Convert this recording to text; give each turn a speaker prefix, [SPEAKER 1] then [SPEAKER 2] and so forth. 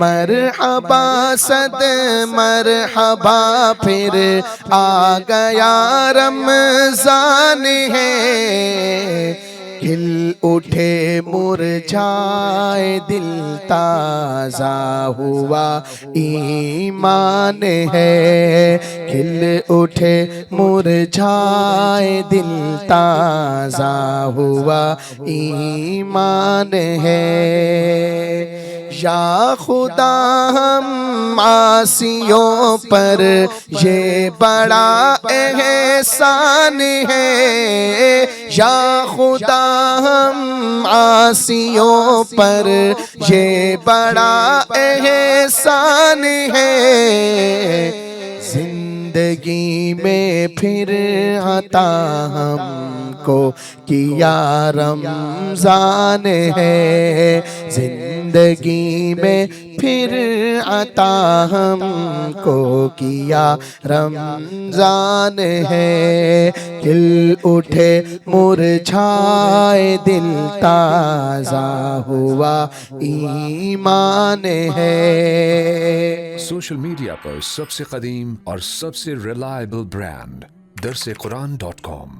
[SPEAKER 1] مرحبا صد مرحبا پھر آ گیا رمضان ہے، کھل اٹھے مرجھائے دل تازہ ہوا ایمان ہے، کھل اٹھے مرجھائے دل تازہ ہوا ایمان ہے۔ یا خدا ہم عاصیوں پر یہ بڑا احسان ہے، یا خدا ہم عاصیوں پر یہ بڑا احسان ہے، زندگی میں پھر عطا ہم کو کیا رمضان ہے، زندگی میں پھر عطا ہم کو کیا رمضان ہے، کھل اٹھے مرجھائے دل تازہ ہوا ایمان ہے۔
[SPEAKER 2] سوشل میڈیا پر سب سے قدیم اور سب سے ریلائبل برانڈ درسقرآن.com